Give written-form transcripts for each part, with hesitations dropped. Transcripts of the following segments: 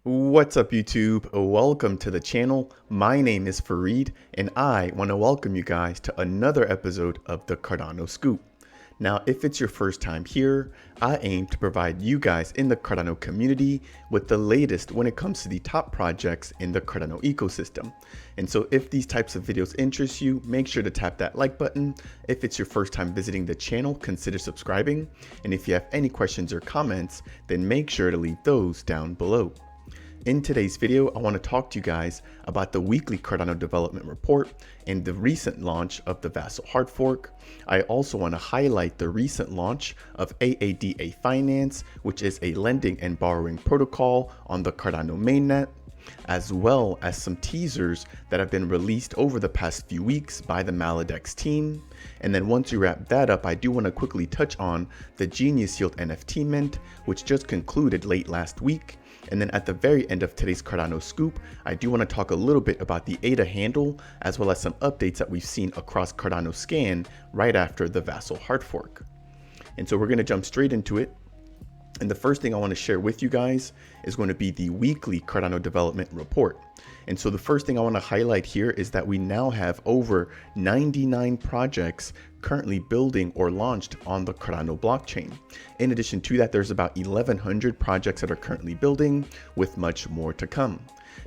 What's up YouTube? Welcome to the channel. My name is Fareed and I want to welcome you guys to another episode of the Cardano Scoop. Now, if it's your first time here, I aim to provide you guys in the Cardano community with the latest when it comes to the top projects in the Cardano ecosystem. And so if these types of videos interest you, make sure to tap that like button. If it's your first time visiting the channel, consider subscribing. And if you have any questions or comments, then make sure to leave those down below. In today's video, I want to talk to you guys about the weekly Cardano Development Report and the recent launch of the Vasil hard fork. I also want to highlight the recent launch of AADA Finance, which is a lending and borrowing protocol on the Cardano Mainnet, as well as some teasers that have been released over the past few weeks by the Maladex team. And then once we wrap that up, I do want to quickly touch on the Genius Yield NFT mint, which just concluded late last week. And then at the very end of today's Cardano Scoop, I do want to talk a little bit about the AADA handle, as well as some updates that we've seen across Cardano Scan right after the Vasil hard fork. And so we're going to jump straight into it. And the first thing I want to share with you guys is going to be the weekly Cardano Development Report. And so the first thing I want to highlight here is that we now have over 99 projects currently building or launched on the Cardano blockchain. In addition to that, there's about 1,100 projects that are currently building, with much more to come.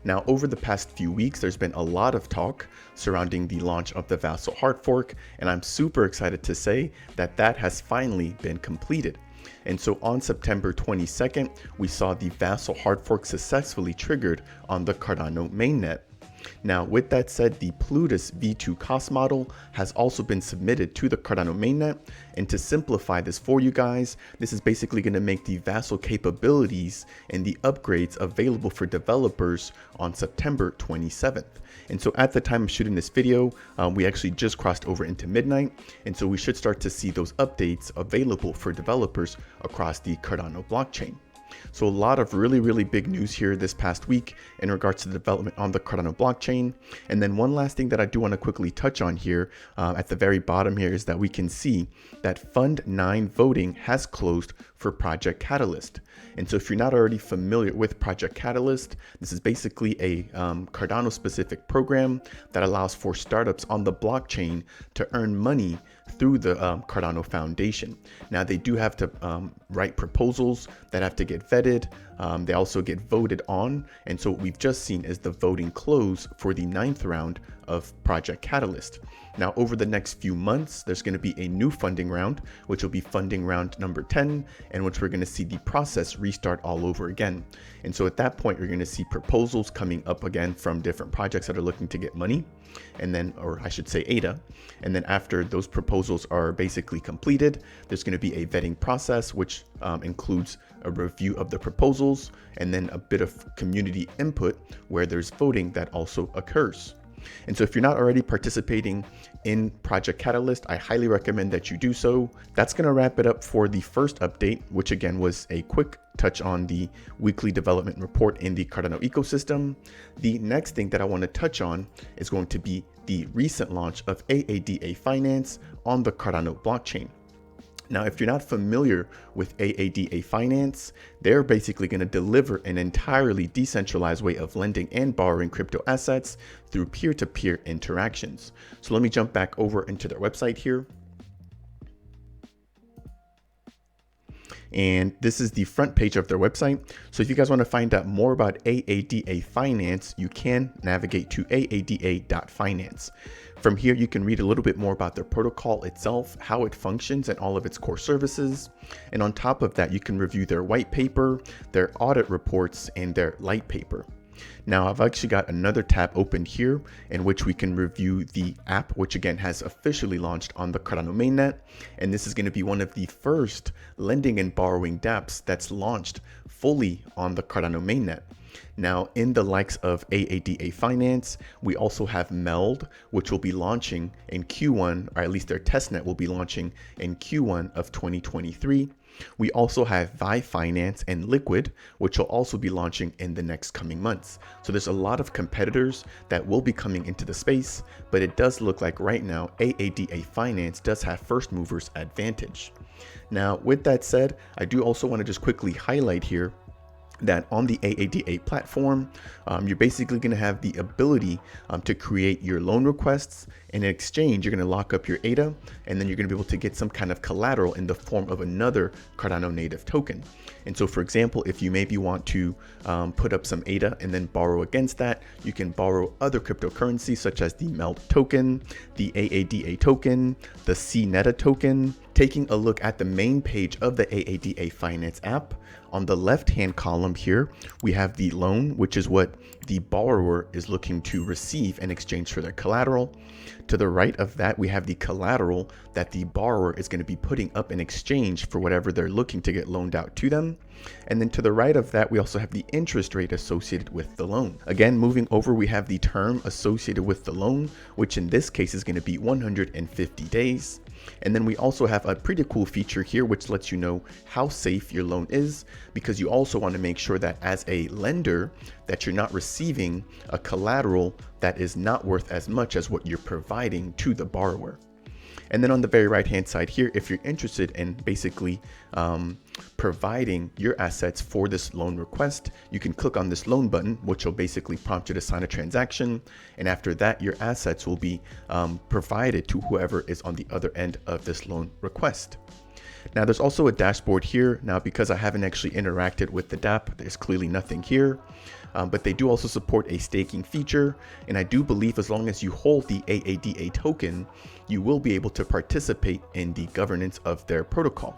Now, over the past few weeks, there's been a lot of talk surrounding the launch of the Vasil hard fork, and I'm super excited to say that that has finally been completed. And so on September 22nd, we saw the Vasil hard fork successfully triggered on the Cardano mainnet. Now, with that said, the Plutus V2 cost model has also been submitted to the Cardano mainnet. And to simplify this for you guys, this is basically going to make the Vasil capabilities and the upgrades available for developers on September 27th. And so at the time of shooting this video, we actually just crossed over into midnight. And so we should start to see those updates available for developers across the Cardano blockchain. So a lot of really big news here this past week in regards to the development on the Cardano blockchain. And then one last thing that I do want to quickly touch on here at the very bottom here is that we can see that Fund 9 voting has closed for Project Catalyst. And so if you're not already familiar with Project Catalyst, this is basically a Cardano specific program that allows for startups on the blockchain to earn money through the Cardano Foundation. Now, they do have to write proposals that have to get vetted. They also get voted on. And so what we've just seen is the voting close for the 9th round of Project Catalyst. Now, over the next few months, there's going to be a new funding round, which will be funding round number 10, in which we're going to see the process restart all over again. And so at that point, you're going to see proposals coming up again from different projects that are looking to get money. And then, or I should say AADA. And then after those proposals are basically completed, there's going to be a vetting process, which includes a review of the proposals and then a bit of community input where there's voting that also occurs. And so if you're not already participating in Project Catalyst, I highly recommend that you do so. That's going to wrap it up for the first update, which again was a quick touch on the weekly development report in the Cardano ecosystem. The next thing that I want to touch on is going to be the recent launch of AADA Finance on the Cardano blockchain. Now, if you're not familiar with AADA Finance, they're basically going to deliver an entirely decentralized way of lending and borrowing crypto assets through peer-to-peer interactions. So let me jump back over into their website here. And this is the front page of their website. So if you guys want to find out more about AADA Finance, you can navigate to aada.finance. From here, you can read a little bit more about their protocol itself, how it functions, and all of its core services. And on top of that, you can review their white paper, their audit reports, and their light paper. Now, I've actually got another tab open here in which we can review the app, which again has officially launched on the Cardano mainnet. And this is going to be one of the first lending and borrowing dApps that's launched fully on the Cardano mainnet. Now, in the likes of AADA Finance, we also have Meld, which will be launching in Q1, or at least their testnet will be launching in Q1 of 2023. We also have Vi Finance and Liquid, which will also be launching in the next coming months. So there's a lot of competitors that will be coming into the space, but it does look like right now AADA Finance does have first movers advantage. Now, with that said, I do also want to just quickly highlight here that on the AADA platform, you're basically going to have the ability to create your loan requests. And in exchange, you're going to lock up your AADA, and then you're going to be able to get some kind of collateral in the form of another Cardano native token. And so, for example, if you maybe want to put up some AADA and then borrow against that, you can borrow other cryptocurrencies such as the MELT token, the AADA token, the CNETA token. Taking a look at the main page of the AADA Finance app, on the left-hand column here, we have the loan, which is what the borrower is looking to receive in exchange for their collateral. To the right of that, we have the collateral that the borrower is going to be putting up in exchange for whatever they're looking to get loaned out to them. And then to the right of that, we also have the interest rate associated with the loan. Again, moving over, we have the term associated with the loan, which in this case is going to be 150 days. And then we also have a pretty cool feature here, which lets you know how safe your loan is, because you also want to make sure that as a lender that you're not receiving a collateral that is not worth as much as what you're providing to the borrower. And then on the very right hand side here, if you're interested in basically providing your assets for this loan request, you can click on this loan button, which will basically prompt you to sign a transaction. And after that, your assets will be provided to whoever is on the other end of this loan request. Now there's also a dashboard here. Now, because I haven't actually interacted with the Dapp, there's clearly nothing here. But they do also support a staking feature. And I do believe as long as you hold the AADA token, you will be able to participate in the governance of their protocol.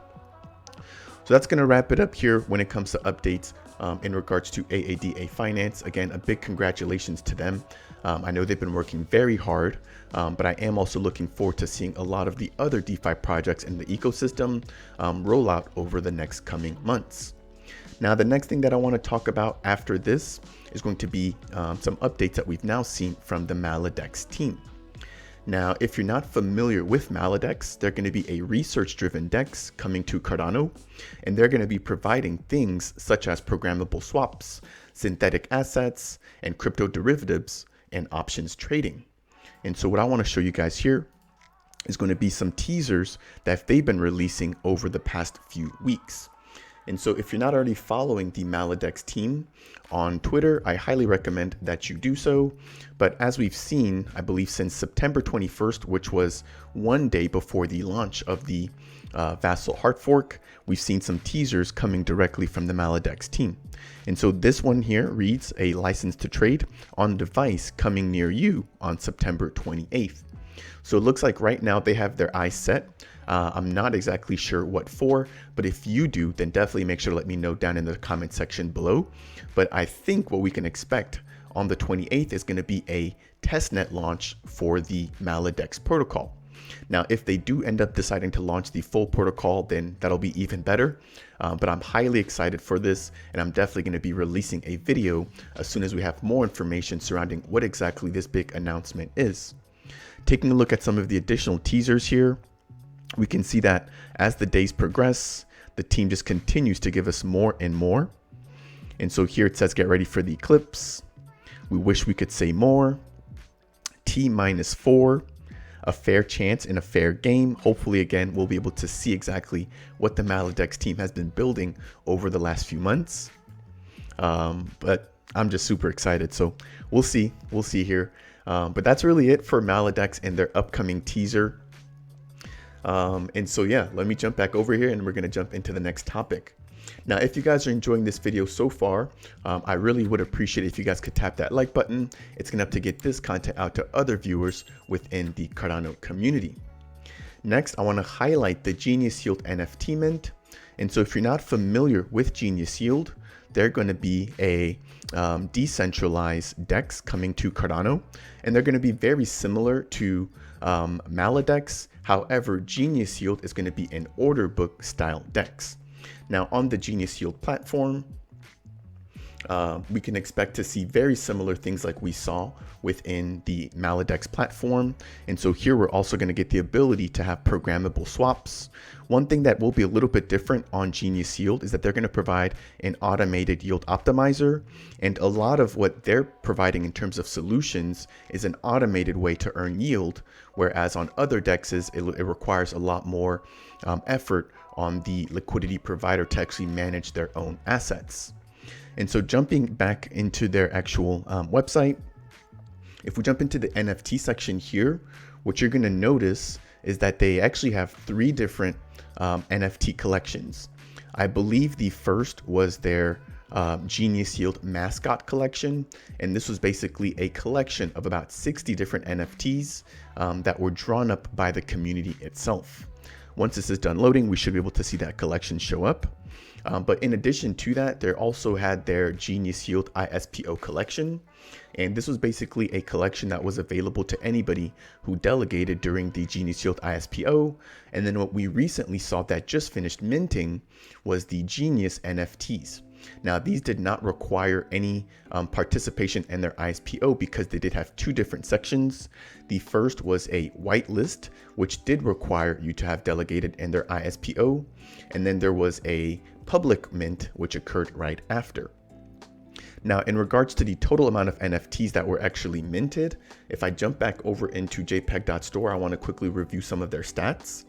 So that's going to wrap it up here when it comes to updates in regards to AADA Finance. Again, a big congratulations to them. I know they've been working very hard, but I am also looking forward to seeing a lot of the other DeFi projects in the ecosystem roll out over the next coming months. Now, the next thing that I want to talk about after this is going to be some updates that we've now seen from the Maladex team. Now, if you're not familiar with Maladex, they're going to be a research-driven DEX coming to Cardano, and they're going to be providing things such as programmable swaps, synthetic assets, and crypto derivatives and options trading. And so what I want to show you guys here is going to be some teasers that they've been releasing over the past few weeks. And so if you're not already following the Maladex team on Twitter, I highly recommend that you do so. But as we've seen, I believe since September 21st, which was one day before the launch of the Vasil hard fork, we've seen some teasers coming directly from the Maladex team. And so this one here reads a license to trade on device coming near you on September 28th. So it looks like right now they have their eyes set. I'm not exactly sure what for, but if you do, then definitely make sure to let me know down in the comment section below. But I think what we can expect on the 28th is going to be a testnet launch for the Maladex protocol. Now, if they do end up deciding to launch the full protocol, then that'll be even better. But I'm highly excited for this, and I'm definitely going to be releasing a video as soon as we have more information surrounding what exactly this big announcement is. Taking a look at some of the additional teasers here, we can see that as the days progress, the team just continues to give us more and more. And so here it says, get ready for the eclipse. We wish we could say more. T-4, a fair chance in a fair game. Hopefully, again, we'll be able to see exactly what the Maladex team has been building over the last few months. But I'm just super excited. So we'll see here. But that's really it for Maladex and their upcoming teaser. And so, yeah, let me jump back over here and we're going to jump into the next topic. Now, if you guys are enjoying this video so far, I really would appreciate it if you guys could tap that like button. It's going to help to get this content out to other viewers within the Cardano community. Next, I want to highlight the Genius Yield NFT mint. And so if you're not familiar with Genius Yield, they're going to be a decentralized DEX coming to Cardano, and they're going to be very similar to Maladex. However, Genius Yield is going to be an order book style DEX. Now, on the Genius Yield platform, we can expect to see very similar things like we saw within the Maladex platform. And so here we're also going to get the ability to have programmable swaps. One thing that will be a little bit different on Genius Yield is that they're going to provide an automated yield optimizer. And a lot of what they're providing in terms of solutions is an automated way to earn yield. Whereas on other DEXs, it requires a lot more effort on the liquidity provider to actually manage their own assets. And so jumping back into their actual website, if we jump into the NFT section here, what you're going to notice is that they actually have 3 different NFT collections. I believe the first was their Genius Yield mascot collection, and this was basically a collection of about 60 different NFTs that were drawn up by the community itself. Once this is done loading, we should be able to see that collection show up. But in addition to that, they also had their Genius Yield ISPO collection. And this was basically a collection that was available to anybody who delegated during the Genius Yield ISPO. And then what we recently saw that just finished minting was the Genius NFTs. Now, these did not require any participation in their ISPO because they did have 2 different sections. The first was a whitelist, which did require you to have delegated in their ISPO. And then there was a public mint, which occurred right after. Now, in regards to the total amount of NFTs that were actually minted, if I jump back over into jpeg.store, I want to quickly review some of their stats.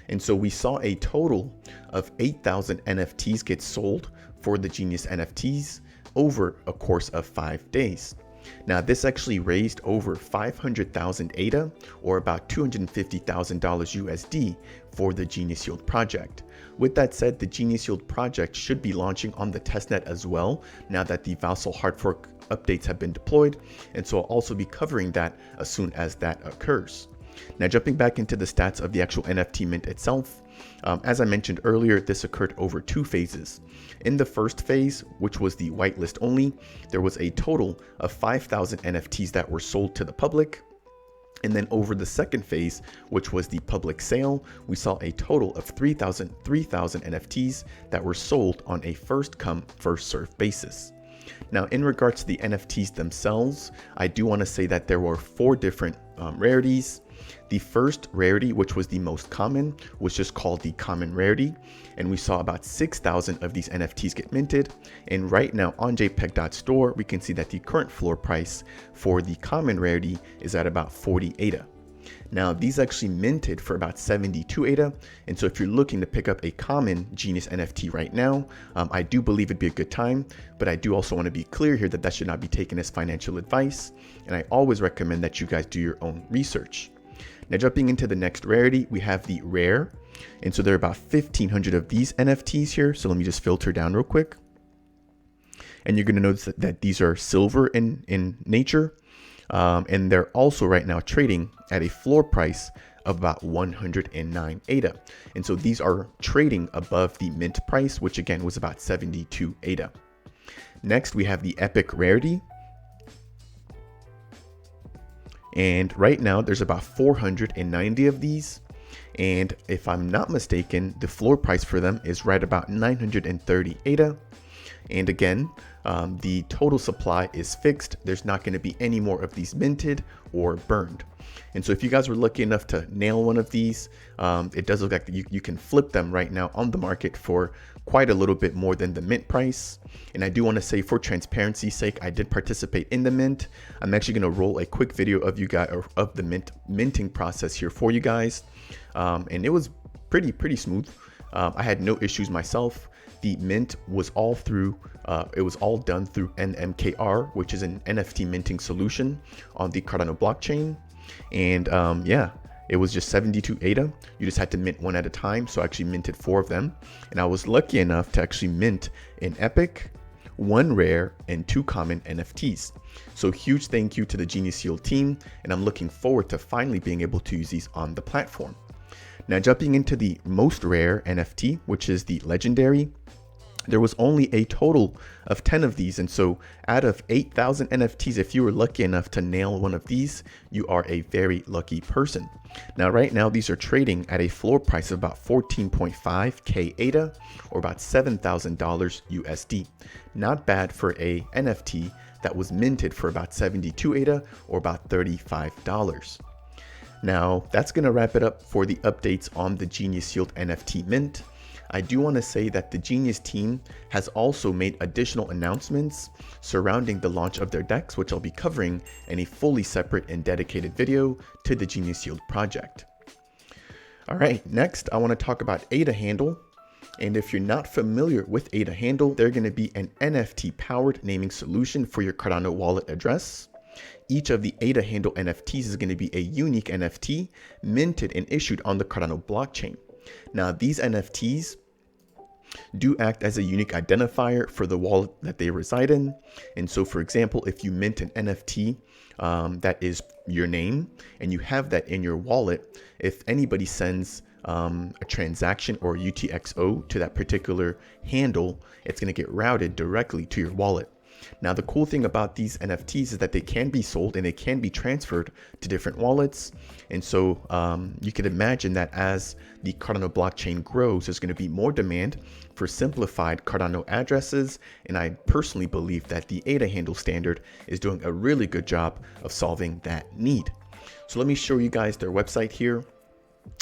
And so we saw a total of 8,000 NFTs get sold for the Genius NFTs over a course of 5 days. Now, this actually raised over 500,000 AADA, or about $250,000 USD for the Genius Yield project. With that said, the Genius Yield project should be launching on the testnet as well, now that the Vasil hard fork updates have been deployed. And so I'll also be covering that as soon as that occurs. Now, jumping back into the stats of the actual NFT mint itself, as I mentioned earlier, this occurred over 2 phases. In the first phase, which was the whitelist only, there was a total of 5,000 NFTs that were sold to the public. And then over the second phase, which was the public sale, we saw a total of 3,000 NFTs that were sold on a first come, first served basis. Now, in regards to the NFTs themselves, I do want to say that there were 4 different rarities. The first rarity, which was the most common, was just called the common rarity. And we saw about 6,000 of these NFTs get minted. And right now on jpeg.store, we can see that the current floor price for the common rarity is at about 40 AADA. Now, these actually minted for about 72 AADA. And so if you're looking to pick up a common Genius NFT right now, I do believe it'd be a good time, but I do also want to be clear here that that should not be taken as financial advice. And I always recommend that you guys do your own research. Now, jumping into the next rarity, we have the rare. And so there are about 1,500 of these NFTs here. So let me just filter down real quick. And you're going to notice that these are silver in nature. And they're also right now trading at a floor price of about 109 AADA. And so these are trading above the mint price, which again was about 72 AADA. Next, we have the epic rarity. And right now there's about 490 of these. And if I'm not mistaken, the floor price for them is right about 930 AADA. And again, the total supply is fixed. There's not going to be any more of these minted or burned. And so if you guys were lucky enough to nail one of these, it does look like you can flip them right now on the market for quite a little bit more than the mint price. And I do want to say, for transparency's sake, I did participate in the mint. I'm actually going to roll a quick video of you guys of the minting process here for you guys. And it was pretty smooth. I had no issues myself. The mint was all through, it was all done through NMKR, which is an NFT minting solution on the Cardano blockchain. And yeah, it was just 72 AADA. You just had to mint one at a time. So I actually minted 4 of them. And I was lucky enough to actually mint an epic, 1 rare, and 2 common NFTs. So huge thank you to the Genius Yield team. And I'm looking forward to finally being able to use these on the platform. Now, jumping into the most rare NFT, which is the legendary, there was only a total of 10 of these. And so out of 8,000 NFTs, if you were lucky enough to nail one of these, you are a very lucky person. Now, right now, these are trading at a floor price of about 14.5K AADA, or about $7,000 USD. Not bad for a NFT that was minted for about 72 AADA, or about $35. Now, that's going to wrap it up for the updates on the Genius Yield NFT mint. I do want to say that the Genius team has also made additional announcements surrounding the launch of their DEX, which I'll be covering in a fully separate and dedicated video to the Genius Yield project. All right, next I want to talk about AADA handle. And if you're not familiar with AADA Handle, they're going to be an NFT-powered naming solution for your Cardano wallet address. Each of the AADA Handle NFTs is going to be a unique NFT minted and issued on the Cardano blockchain. Now, these NFTs do act as a unique identifier for the wallet that they reside in. And so, for example, if you mint an NFT that is your name and you have that in your wallet, if anybody sends a transaction or UTXO to that particular handle, it's going to get routed directly to your wallet. Now, the cool thing about these NFTs is that they can be sold and they can be transferred to different wallets. And so you can imagine that as the Cardano blockchain grows, there's going to be more demand for simplified Cardano addresses. And I personally believe that the AADA Handle standard is doing a really good job of solving that need. So let me show you guys their website here.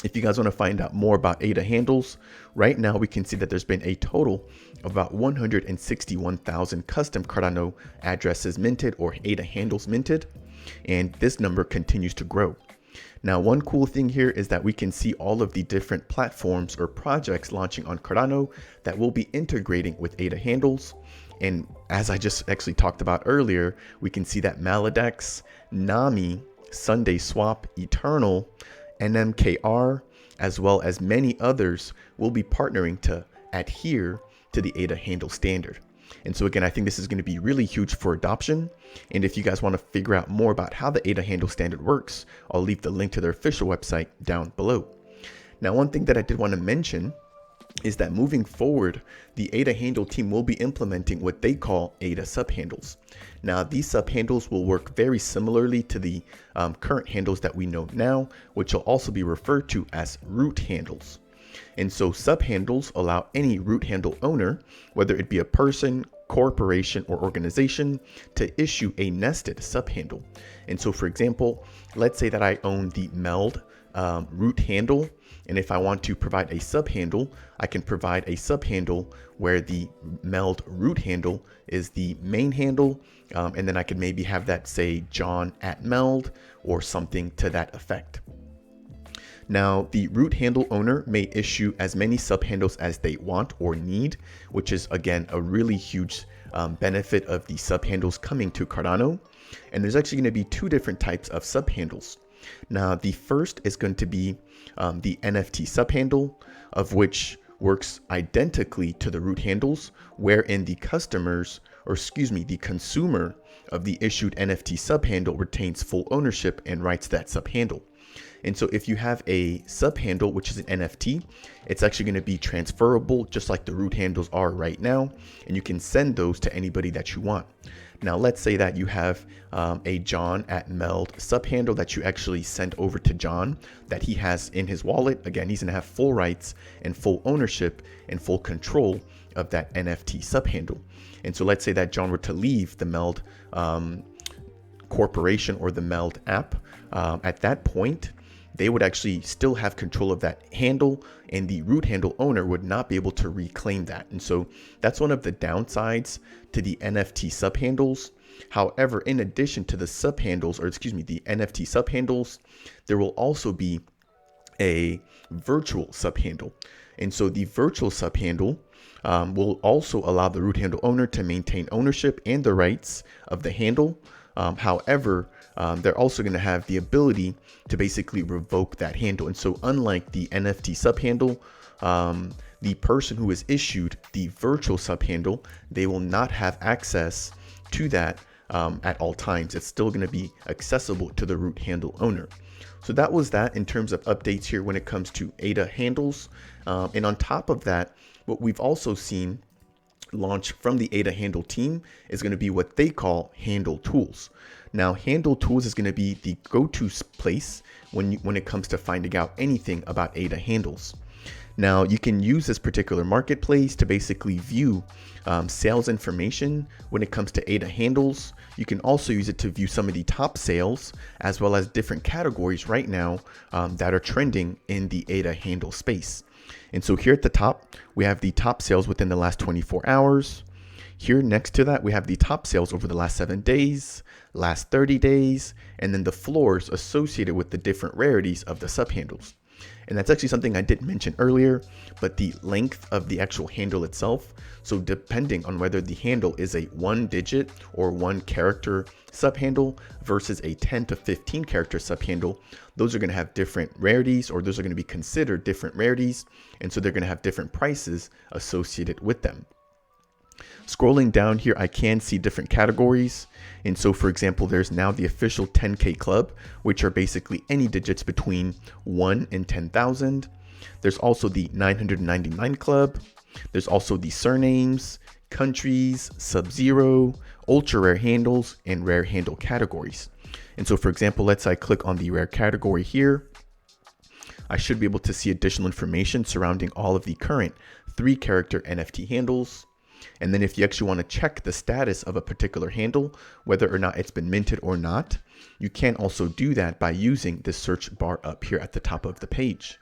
If you guys want to find out more about AADA handles, right now we can see that there's been a total of about 161,000 custom Cardano addresses minted or AADA handles minted, and this number continues to grow. Now, one cool thing here is that we can see all of the different platforms or projects launching on Cardano that will be integrating with AADA handles. And as I just actually talked about earlier, we can see that Maladex, Nami, Sunday Swap, Eternal, NMKR, as well as many others will be partnering to adhere to the AADA handle standard. And so again, I think this is going to be really huge for adoption. And if you guys want to figure out more about how the AADA handle standard works, I'll leave the link to their official website down below. Now, one thing that I did want to mention is that moving forward, the AADA handle team will be implementing what they call AADA subhandles. Now, these subhandles will work very similarly to the current handles that we know now, which will also be referred to as root handles. And so subhandles allow any root handle owner, whether it be a person, corporation, or organization, to issue a nested subhandle. And so, for example, let's say that I own the Meld root handle. And if I want to provide a subhandle, I can provide a subhandle where the Meld root handle is the main handle. And then I could maybe have that say John at Meld or something to that effect. Now, the root handle owner may issue as many subhandles as they want or need, which is, again, a really huge benefit of the subhandles coming to Cardano. And there's actually going to be two different types of subhandles. Now, the first is going to be the NFT subhandle, of which works identically to the root handles, wherein the consumer of the issued NFT subhandle retains full ownership and writes that subhandle. And so if you have a subhandle, which is an NFT, it's actually going to be transferable just like the root handles are right now. And you can send those to anybody that you want. Now, let's say that you have a John at Meld subhandle that you actually send over to John that he has in his wallet. Again, he's going to have full rights and full ownership and full control of that NFT subhandle. And so let's say that John were to leave the Meld corporation or the Meld app. At that point, they would actually still have control of that handle, and the root handle owner would not be able to reclaim that. And so that's one of the downsides to the NFT subhandles. However, in addition to the subhandles, the NFT subhandles, there will also be a virtual subhandle. And so the virtual subhandle will also allow the root handle owner to maintain ownership and the rights of the handle. However, they're also going to have the ability to basically revoke that handle. And so unlike the NFT subhandle, the person who is issued the virtual subhandle, they will not have access to that at all times. It's still going to be accessible to the root handle owner. So that was that in terms of updates here when it comes to AADA handles. And on top of that, what we've also seen launch from the AADA handle team is going to be what they call handle tools. Now, handle tools is going to be the go-to place when it comes to finding out anything about AADA handles. Now, you can use this particular marketplace to basically view sales information when it comes to AADA handles. You can also use it to view some of the top sales as well as different categories right now that are trending in the AADA handle space. And so here at the top, we have the top sales within the last 24 hours. Here next to that, we have the top sales over the last 7 days, last 30 days, and then the floors associated with the different rarities of the subhandles. And that's actually something I didn't mention earlier, but the length of the actual handle itself. So depending on whether the handle is a 1-digit or 1-character subhandle versus a 10 to 15 character subhandle, those are going to have different rarities, or those are going to be considered different rarities. And so they're going to have different prices associated with them. Scrolling down here, I can see different categories. And so, for example, there's now the official 10K club, which are basically any digits between 1 and 10,000. There's also the 999 club. There's also the surnames, countries, sub-zero, ultra rare handles, and rare handle categories. And so, for example, let's say I click on the rare category here. I should be able to see additional information surrounding all of the current 3-character NFT handles. And then if you actually want to check the status of a particular handle, whether or not it's been minted or not, you can also do that by using the search bar up here at the top of the page.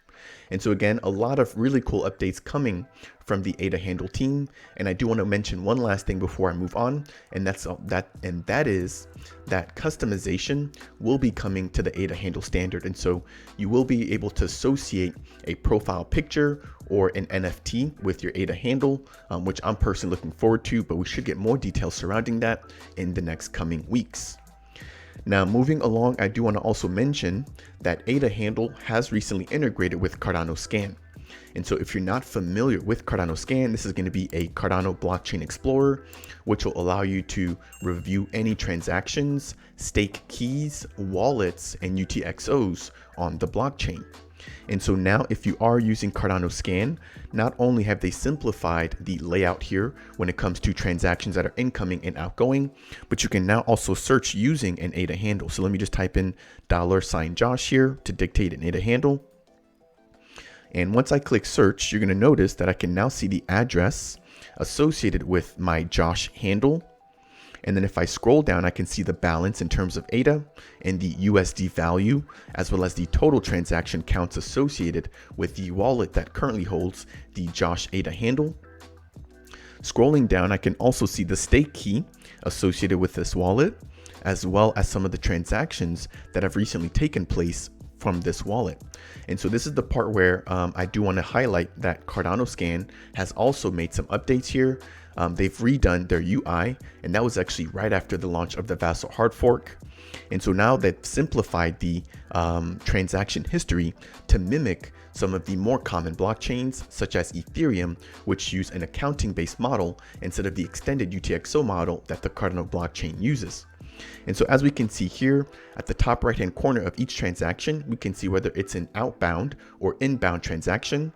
And so again, a lot of really cool updates coming from the AADA handle team. And I do want to mention one last thing before I move on, and that is that customization will be coming to the AADA handle standard. And so you will be able to associate a profile picture or an NFT with your AADA handle, which I'm personally looking forward to, but we should get more details surrounding that in the next coming weeks. Now, moving along, I do want to also mention that AADA handle has recently integrated with Cardano Scan. And so if you're not familiar with Cardano Scan, this is going to be a Cardano blockchain explorer, which will allow you to review any transactions, stake keys, wallets, and UTXOs on the blockchain. And so now if you are using Cardano Scan, not only have they simplified the layout here when it comes to transactions that are incoming and outgoing, but you can now also search using an AADA handle. So let me just type in $Josh here to dictate an AADA handle. And once I click search, you're going to notice that I can now see the address associated with my Josh handle. And then if I scroll down, I can see the balance in terms of AADA and the USD value, as well as the total transaction counts associated with the wallet that currently holds the Josh AADA handle. Scrolling down, I can also see the stake key associated with this wallet, as well as some of the transactions that have recently taken place from this wallet. And so this is the part where I do want to highlight that Cardano Scan has also made some updates here. They've redone their UI, and that was actually right after the launch of the Vasil hard fork. And so now they've simplified the transaction history to mimic some of the more common blockchains, such as Ethereum, which use an accounting-based model instead of the extended UTXO model that the Cardano blockchain uses. And so as we can see here at the top right hand corner of each transaction, we can see whether it's an outbound or inbound transaction.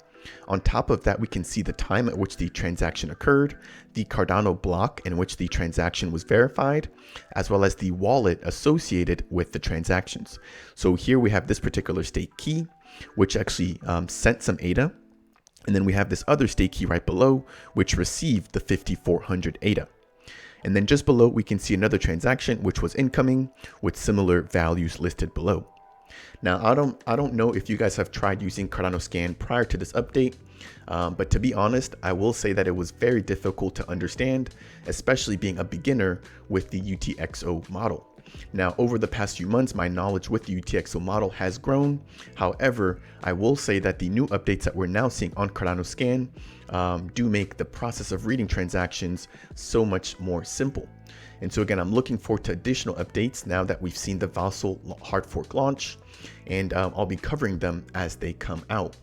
On top of that, we can see the time at which the transaction occurred, the Cardano block in which the transaction was verified, as well as the wallet associated with the transactions. So here we have this particular stake key, which actually sent some AADA. And then we have this other stake key right below, which received the 5,400 AADA. And then just below, we can see another transaction, which was incoming with similar values listed below. Now, I don't know if you guys have tried using Cardano Scan prior to this update, but to be honest, I will say that it was very difficult to understand, especially being a beginner with the UTXO model. Now, over the past few months, my knowledge with the UTXO model has grown. However, I will say that the new updates that we're now seeing on Cardano Scan do make the process of reading transactions so much more simple. And so again, I'm looking forward to additional updates now that we've seen the Vasil hard fork launch, and I'll be covering them as they come out.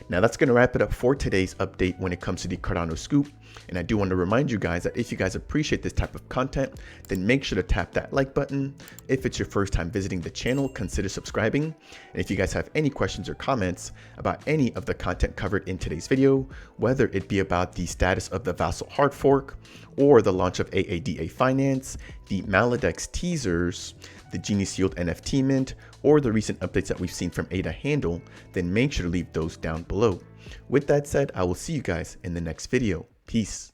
Now that's going to wrap it up for today's update when it comes to the Cardano Scoop. And I do want to remind you guys that if you guys appreciate this type of content, then make sure to tap that like button. If it's your first time visiting the channel, consider subscribing. And if you guys have any questions or comments about any of the content covered in today's video, whether it be about the status of the Vasil hard fork or the launch of AADA Finance, the Maladex teasers, the Genius Yield NFT mint, or the recent updates that we've seen from AADA handle, then make sure to leave those down below. With that said, I will see you guys in the next video. Peace.